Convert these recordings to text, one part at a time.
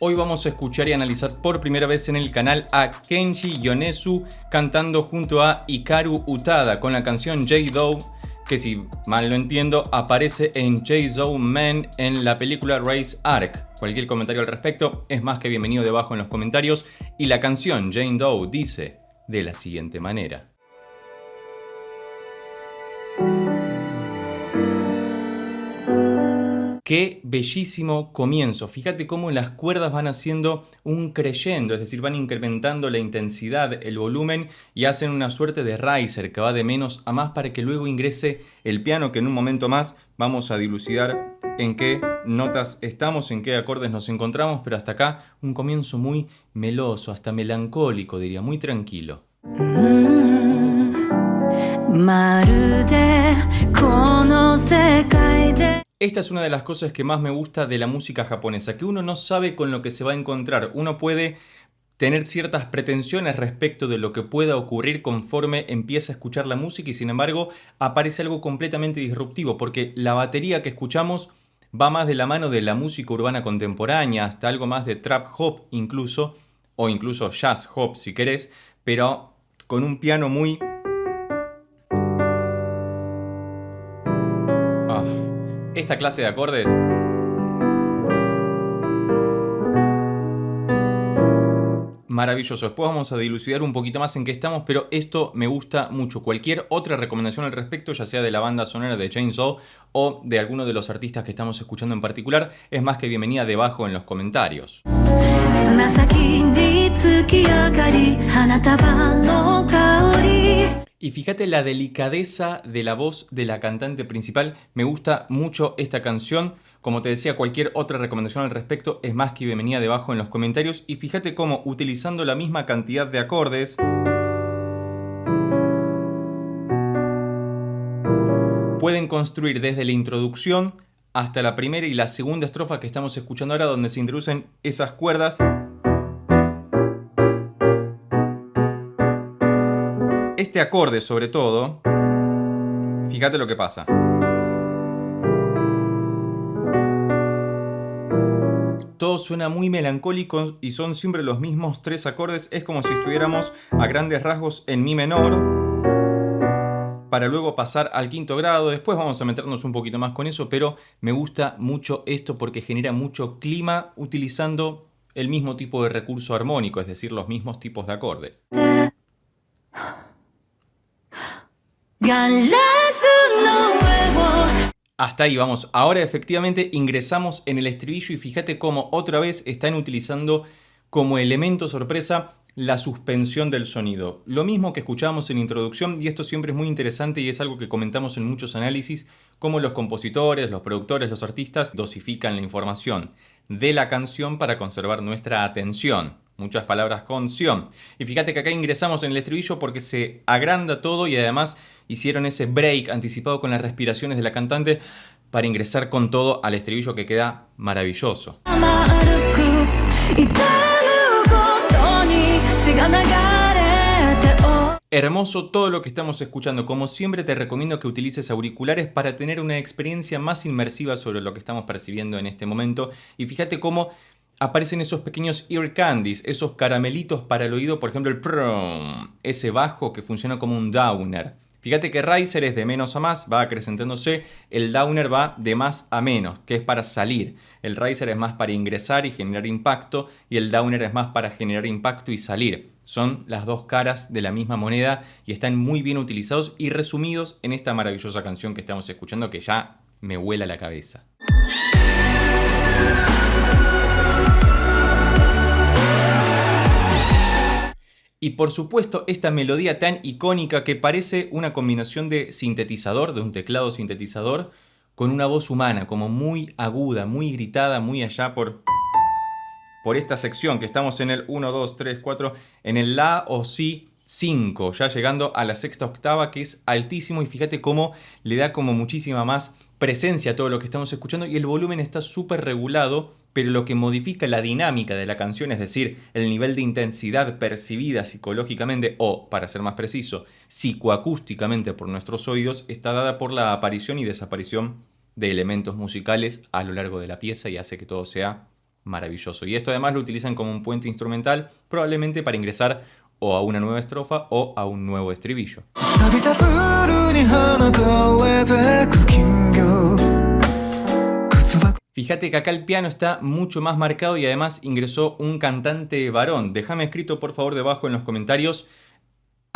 Hoy vamos a escuchar y analizar por primera vez en el canal a Kenji Yonezu cantando junto a Hikaru Utada con la canción J-Doe, que si mal no entiendo aparece en J-Doe Man en la película Race Ark. Cualquier comentario al respecto es más que bienvenido debajo en los comentarios. Y la canción Jane Doe dice de la siguiente manera. Qué bellísimo comienzo. Fíjate cómo las cuerdas van haciendo un crescendo, es decir, van incrementando la intensidad, el volumen y hacen una suerte de riser que va de menos a más para que luego ingrese el piano, que en un momento más vamos a dilucidar en qué notas estamos, en qué acordes nos encontramos, pero hasta acá un comienzo muy meloso, hasta melancólico diría, muy tranquilo. Esta es una de las cosas que más me gusta de la música japonesa, que uno no sabe con lo que se va a encontrar. Uno puede tener ciertas pretensiones respecto de lo que pueda ocurrir conforme empieza a escuchar la música y sin embargo aparece algo completamente disruptivo, porque la batería que escuchamos va más de la mano de la música urbana contemporánea, hasta algo más de trap hop incluso, o incluso jazz hop si querés, pero con un piano muy... Esta clase de acordes maravilloso. Después vamos a dilucidar un poquito más en qué estamos, pero esto me gusta mucho. Cualquier otra recomendación al respecto, ya sea de la banda sonora de Chainsaw o de alguno de los artistas que estamos escuchando en particular, es más que bienvenida debajo en los comentarios. Y fíjate la delicadeza de la voz de la cantante principal. Me gusta mucho esta canción. Como te decía, cualquier otra recomendación al respecto es más que bienvenida debajo en los comentarios. Y fíjate cómo, utilizando la misma cantidad de acordes, pueden construir desde la introducción hasta la primera y la segunda estrofa que estamos escuchando ahora, donde se introducen esas cuerdas. Este acorde, sobre todo, fíjate lo que pasa. Todo suena muy melancólico y son siempre los mismos tres acordes. Es como si estuviéramos a grandes rasgos en mi menor, para luego pasar al quinto grado. Después vamos a meternos un poquito más con eso, pero me gusta mucho esto porque genera mucho clima utilizando el mismo tipo de recurso armónico, es decir, los mismos tipos de acordes. Hasta ahí vamos. Ahora efectivamente ingresamos en el estribillo y fíjate cómo otra vez están utilizando como elemento sorpresa la suspensión del sonido. Lo mismo que escuchábamos en introducción, y esto siempre es muy interesante y es algo que comentamos en muchos análisis, cómo los compositores, los productores, los artistas dosifican la información de la canción para conservar nuestra atención. Muchas palabras con sion. Y fíjate que acá ingresamos en el estribillo porque se agranda todo y además hicieron ese break anticipado con las respiraciones de la cantante para ingresar con todo al estribillo que queda maravilloso. Hermoso todo lo que estamos escuchando. Como siempre te recomiendo que utilices auriculares para tener una experiencia más inmersiva sobre lo que estamos percibiendo en este momento. Y fíjate cómo aparecen esos pequeños ear candies, esos caramelitos para el oído, por ejemplo el prum, ese bajo que funciona como un downer. Fíjate que riser es de menos a más, va acrecentándose, el downer va de más a menos, que es para salir. El riser es más para ingresar y generar impacto, y el downer es más para generar impacto y salir. Son las dos caras de la misma moneda y están muy bien utilizados y resumidos en esta maravillosa canción que estamos escuchando, que ya me vuela la cabeza. Y por supuesto esta melodía tan icónica que parece una combinación de sintetizador, de un teclado sintetizador, con una voz humana, como muy aguda, muy gritada, muy allá por esta sección que estamos en el 1, 2, 3, 4, en el La o Si 5, ya llegando a la sexta octava, que es altísimo, y fíjate cómo le da como muchísima más presencia a todo lo que estamos escuchando, y el volumen está súper regulado, pero lo que modifica la dinámica de la canción, es decir, el nivel de intensidad percibida psicológicamente, o, para ser más preciso, psicoacústicamente por nuestros oídos, está dada por la aparición y desaparición de elementos musicales a lo largo de la pieza y hace que todo sea maravilloso. Y esto además lo utilizan como un puente instrumental, probablemente para ingresar o a una nueva estrofa o a un nuevo estribillo. Fíjate que acá el piano está mucho más marcado y además ingresó un cantante varón. Déjame escrito por favor debajo en los comentarios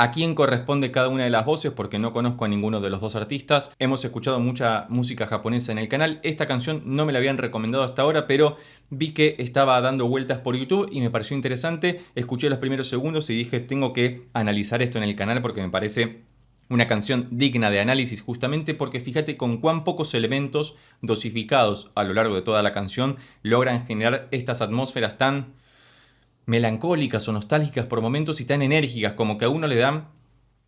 a quién corresponde cada una de las voces, porque no conozco a ninguno de los dos artistas. Hemos escuchado mucha música japonesa en el canal. Esta canción no me la habían recomendado hasta ahora, pero vi que estaba dando vueltas por YouTube y me pareció interesante. Escuché los primeros segundos y dije, tengo que analizar esto en el canal porque me parece una canción digna de análisis, justamente porque fíjate con cuán pocos elementos dosificados a lo largo de toda la canción logran generar estas atmósferas tan melancólicas o nostálgicas por momentos y tan enérgicas, como que a uno le dan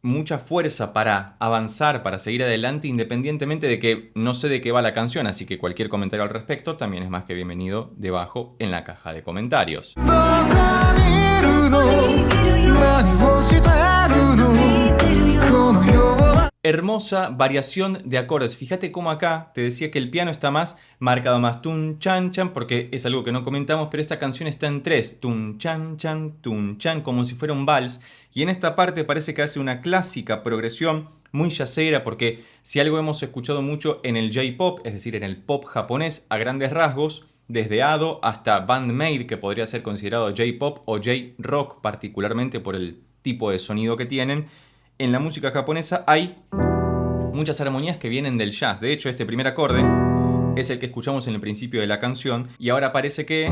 mucha fuerza para avanzar, para seguir adelante, independientemente de que no sé de qué va la canción, así que cualquier comentario al respecto también es más que bienvenido debajo en la caja de comentarios. Hermosa variación de acordes. Fíjate cómo acá te decía que el piano está más marcado, más tun chan chan, porque es algo que no comentamos, pero esta canción está en 3, tun chan chan, como si fuera un vals. Y en esta parte parece que hace una clásica progresión muy jazzera, porque si algo hemos escuchado mucho en el J-pop, es decir, en el pop japonés a grandes rasgos, desde Ado hasta Band-Maid, que podría ser considerado J-pop o J-rock, particularmente por el tipo de sonido que tienen. En la música japonesa hay muchas armonías que vienen del jazz. De hecho, este primer acorde es el que escuchamos en el principio de la canción. Y ahora parece que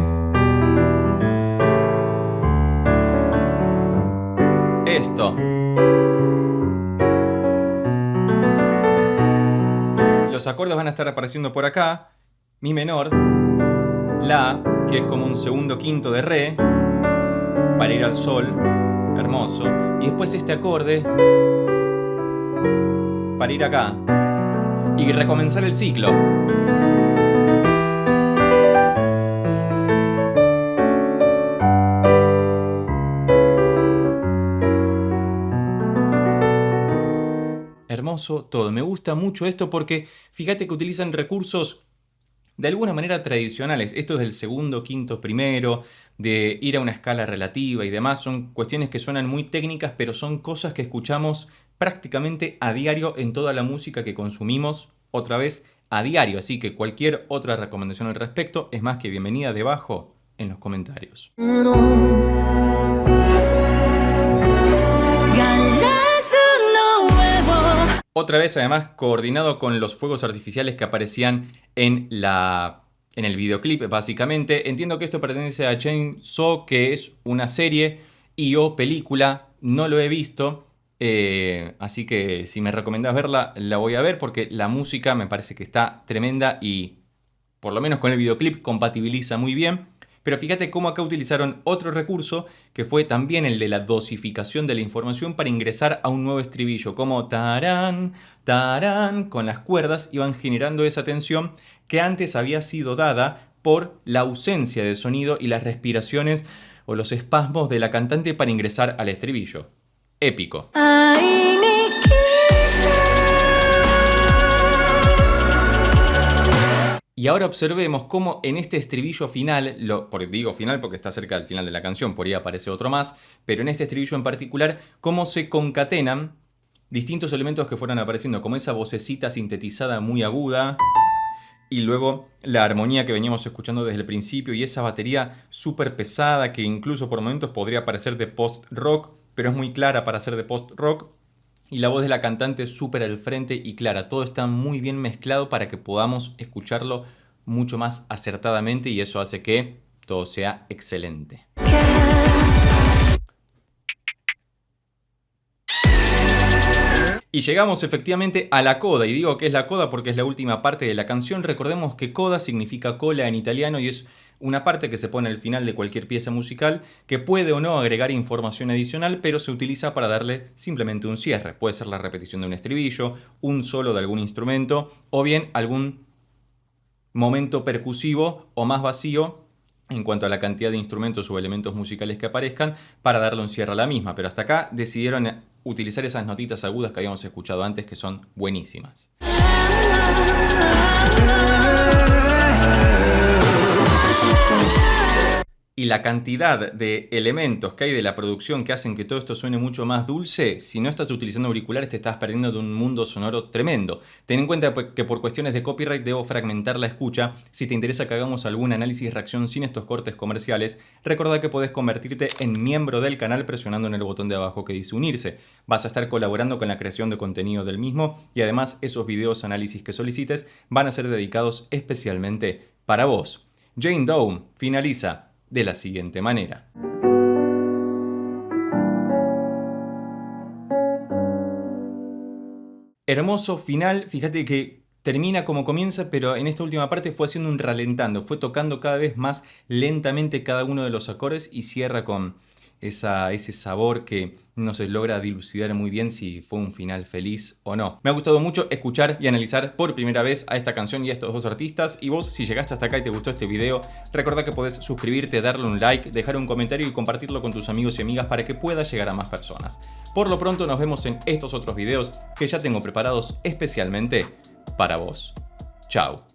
esto. Los acordes van a estar apareciendo por acá. Mi menor, La, que es como un segundo quinto de Re, para ir al Sol. Hermoso. Y después este acorde para ir acá y recomenzar el ciclo. Hermoso todo. Me gusta mucho esto porque fíjate que utilizan recursos de alguna manera tradicionales. Esto es del segundo, quinto, primero, de ir a una escala relativa y demás. Son cuestiones que suenan muy técnicas, pero son cosas que escuchamos prácticamente a diario en toda la música que consumimos, otra vez a diario. Así que cualquier otra recomendación al respecto es más que bienvenida debajo en los comentarios. Otra vez, además, coordinado con los fuegos artificiales que aparecían en el videoclip, básicamente. Entiendo que esto pertenece a Chainsaw, que es una serie y o película. No lo he visto, así que si me recomendás verla, la voy a ver porque la música me parece que está tremenda y, por lo menos con el videoclip, compatibiliza muy bien. Pero fíjate cómo acá utilizaron otro recurso que fue también el de la dosificación de la información para ingresar a un nuevo estribillo, como tarán, tarán, con las cuerdas iban generando esa tensión que antes había sido dada por la ausencia de sonido y las respiraciones o los espasmos de la cantante para ingresar al estribillo. Épico. Y ahora observemos cómo en este estribillo final, digo final porque está cerca del final de la canción, por ahí aparece otro más, pero en este estribillo en particular, cómo se concatenan distintos elementos que fueron apareciendo, como esa vocecita sintetizada muy aguda, y luego la armonía que veníamos escuchando desde el principio, y esa batería súper pesada que incluso por momentos podría parecer de post-rock, pero es muy clara para ser de post-rock. Y la voz de la cantante súper al frente y clara. Todo está muy bien mezclado para que podamos escucharlo mucho más acertadamente y eso hace que todo sea excelente. Y llegamos efectivamente a la coda, y digo que es la coda porque es la última parte de la canción. Recordemos que coda significa cola en italiano y es una parte que se pone al final de cualquier pieza musical que puede o no agregar información adicional, pero se utiliza para darle simplemente un cierre. Puede ser la repetición de un estribillo, un solo de algún instrumento o bien algún momento percusivo o más vacío en cuanto a la cantidad de instrumentos o elementos musicales que aparezcan para darle un cierre a la misma. Pero hasta acá decidieron utilizar esas notitas agudas que habíamos escuchado antes, que son buenísimas. Y la cantidad de elementos que hay de la producción que hacen que todo esto suene mucho más dulce, si no estás utilizando auriculares te estás perdiendo de un mundo sonoro tremendo. Ten en cuenta que por cuestiones de copyright debo fragmentar la escucha. Si te interesa que hagamos algún análisis y reacción sin estos cortes comerciales, recordá que podés convertirte en miembro del canal presionando en el botón de abajo que dice unirse. Vas a estar colaborando con la creación de contenido del mismo y además esos videos análisis que solicites van a ser dedicados especialmente para vos. Jane Doe finaliza de la siguiente manera. Hermoso final, fíjate que termina como comienza, pero en esta última parte fue haciendo un ralentando, fue tocando cada vez más lentamente cada uno de los acordes y cierra con ese sabor que no se logra dilucidar muy bien si fue un final feliz o no. Me ha gustado mucho escuchar y analizar por primera vez a esta canción y a estos dos artistas. Y vos, si llegaste hasta acá y te gustó este video, recordá que podés suscribirte, darle un like, dejar un comentario y compartirlo con tus amigos y amigas para que pueda llegar a más personas. Por lo pronto nos vemos en estos otros videos que ya tengo preparados especialmente para vos. Chao.